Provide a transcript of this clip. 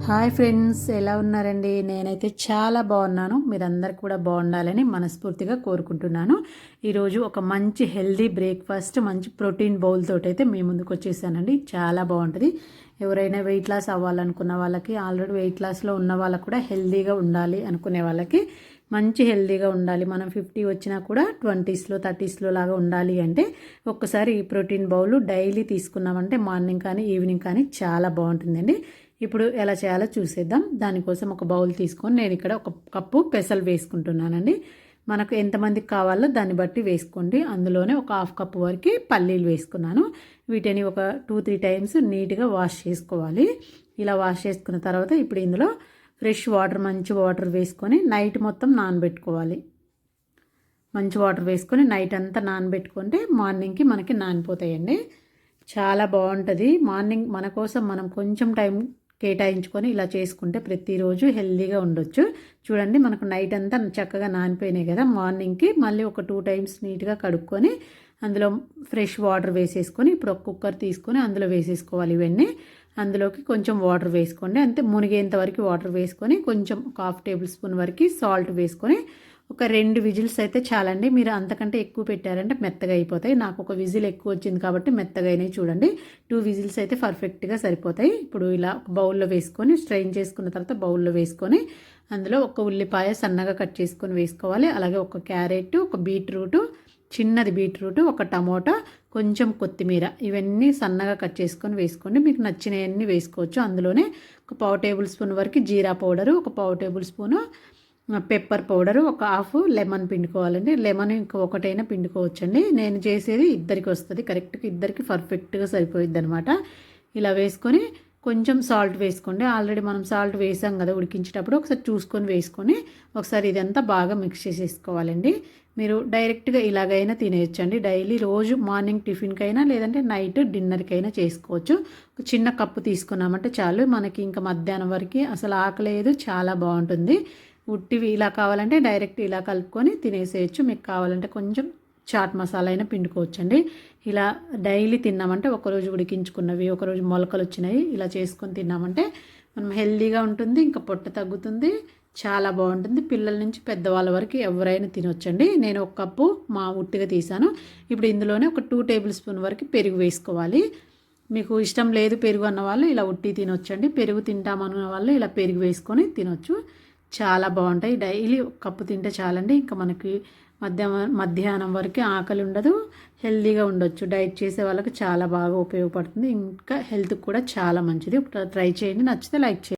Hi friends, ఎలా ఉన్నారండి? నేనైతే చాలా బాగున్నాను. మీరందరూ కూడా బాగుండాలని మనస్ఫూర్తిగా కోరుకుంటున్నాను. ఈరోజు ఒక మంచి హెల్దీ బ్రేక్ఫాస్ట్, మంచి ప్రోటీన్ బౌల్ తోటి అయితే మీ ముందుకు వచ్చేసానండి. చాలా బాగుంటుంది. ఎవరైనా వెయిట్ లాస్ అవ్వాలనుకున్న వాళ్ళకి, ఆల్రెడీ వెయిట్ లాస్లో ఉన్న వాళ్ళకి కూడా హెల్దీగా ఉండాలి అనుకునే వాళ్ళకి, మంచి హెల్దీగా ఉండాలి, మనం 50 వచ్చినా కూడా 20స్లో 30స్లో లాగా ఉండాలి అంటే ఒక్కసారి ఈ ప్రోటీన్ బౌల్ డైలీ తీసుకున్నామంటే మార్నింగ్ కానీ ఈవినింగ్ కానీ చాలా బాగుంటుందండి. ఇప్పుడు ఎలా చేయాలో చూసేద్దాం. దానికోసం ఒక బౌల్ తీసుకొని నేను ఇక్కడ ఒక కప్పు పెసలు వేసుకుంటున్నానండి. మనకు ఎంతమందికి కావాలో దాన్ని బట్టి వేసుకోండి. అందులోనే ఒక హాఫ్ కప్పు వరకు పల్లీలు వేసుకున్నాను. వీటిని ఒక 2-3 టైమ్స్ నీట్గా వాష్ చేసుకోవాలి. ఇలా వాష్ చేసుకున్న తర్వాత ఇప్పుడు ఇందులో ఫ్రెష్ వాటర్, మంచి వాటర్ వేసుకొని నైట్ మొత్తం నానబెట్టుకోవాలి. మంచి వాటర్ వేసుకొని నైట్ అంతా నానబెట్టుకుంటే మార్నింగ్కి మనకి నానిపోతాయండి. చాలా బాగుంటుంది. మార్నింగ్ మన కోసం మనం కొంచెం టైం కేటాయించుకొని ఇలా చేసుకుంటే ప్రతిరోజు హెల్తీగా ఉండొచ్చు. చూడండి, మనకు నైట్ అంతా చక్కగా నానిపోయినాయి కదా. మార్నింగ్కి మళ్ళీ ఒక 2 టైమ్స్ నీట్గా కడుక్కొని అందులో ఫ్రెష్ వాటర్ వేసేసుకొని ఇప్పుడు ఒక కుక్కర్ తీసుకొని అందులో వేసేసుకోవాలి. ఇవన్నీ అందులోకి కొంచెం వాటర్ వేసుకోండి. అంతే, మునిగేంత వరకు వాటర్ వేసుకొని కొంచెం ఒక 1/2 టేబుల్ స్పూన్ వరకు సాల్ట్ వేసుకొని ఒక 2 విజిల్స్ అయితే చాలండి. మీరు అంతకంటే ఎక్కువ పెట్టారంటే మెత్తగా అయిపోతాయి. నాకు ఒక విజిల్ ఎక్కువ వచ్చింది కాబట్టి మెత్తగా అయినాయి. చూడండి, 2 విజిల్స్ అయితే పర్ఫెక్ట్గా సరిపోతాయి. ఇప్పుడు ఇలా ఒక బౌల్లో వేసుకొని స్ట్రెయిన్ చేసుకున్న తర్వాత బౌల్లో వేసుకొని అందులో ఒక ఉల్లిపాయ సన్నగా కట్ చేసుకొని వేసుకోవాలి. అలాగే ఒక క్యారెట్, ఒక బీట్రూట్, చిన్నది బీట్రూట్, ఒక టమోటా, కొంచెం కొత్తిమీర, ఇవన్నీ సన్నగా కట్ చేసుకొని వేసుకోండి. మీకు నచ్చినవన్నీ వేసుకోవచ్చు. అందులోనే ఒక 1/4 టేబుల్ స్పూన్ వరకు జీరా పౌడరు, ఒక 1/4 టేబుల్ స్పూను పెప్పర్ పౌడరు, ఒక హాఫ్ లెమన్ పిండుకోవాలండి. లెమన్ ఇంకా ఒకటైనా పిండుకోవచ్చండి. నేను చేసేది ఇద్దరికి వస్తుంది, కరెక్ట్గా ఇద్దరికి పర్ఫెక్ట్గా సరిపోయిద్ది అనమాట. ఇలా వేసుకొని కొంచెం సాల్ట్ వేసుకోండి. ఆల్రెడీ మనం సాల్ట్ వేసాం కదా ఉడికించేటప్పుడు, ఒకసారి చూసుకొని వేసుకొని ఒకసారి ఇదంతా బాగా మిక్స్ చేసేసుకోవాలండి. మీరు డైరెక్ట్గా ఇలాగైనా తినేయచ్చండి. డైలీ రోజు మార్నింగ్ టిఫిన్కైనా లేదంటే నైట్ డిన్నర్కైనా చేసుకోవచ్చు. ఒక చిన్న కప్పు తీసుకున్నామంటే చాలు, మనకి ఇంకా మధ్యాహ్నం వరకు అసలు ఆకలేదు. చాలా బాగుంటుంది. ఉట్టివి ఇలా కావాలంటే డైరెక్ట్ ఇలా కలుపుకొని తినేసేయచ్చు. మీకు కావాలంటే కొంచెం చాట్ మసాలా అయినా పిండుకోవచ్చండి. ఇలా డైలీ తిన్నామంటే ఒకరోజు ఉడికించుకున్నవి, ఒకరోజు మొలకలు వచ్చినాయి, ఇలా చేసుకొని తిన్నామంటే మనం హెల్దీగా ఉంటుంది. ఇంకా పొట్ట తగ్గుతుంది. చాలా బాగుంటుంది. పిల్లల నుంచి పెద్దవాళ్ళ వరకు ఎవరైనా తినొచ్చండి. నేను ఒక కప్పు మా ఉట్టిగా తీసాను. ఇప్పుడు ఇందులోనే ఒక 2 టేబుల్ స్పూన్ వరకు పెరుగు వేసుకోవాలి. మీకు ఇష్టం లేదు పెరుగు అన్న వాళ్ళు ఇలా ఉట్టి తినొచ్చండి. పెరుగు తింటామన్న వాళ్ళు ఇలా పెరుగు వేసుకొని తినొచ్చు. చాలా బాగుంటాయి. డైలీ ఒక కప్పు తింటే చాలండి. ఇంకా మనకి మధ్యాహ్నం వరకు ఆకలి ఉండదు. హెల్తీగా ఉండొచ్చు. డైట్ చేసే వాళ్ళకి చాలా బాగా ఉపయోగపడుతుంది. ఇంకా హెల్త్కి కూడా చాలా మంచిది. ట్రై చేయండి. నచ్చితే లైక్ చేయండి.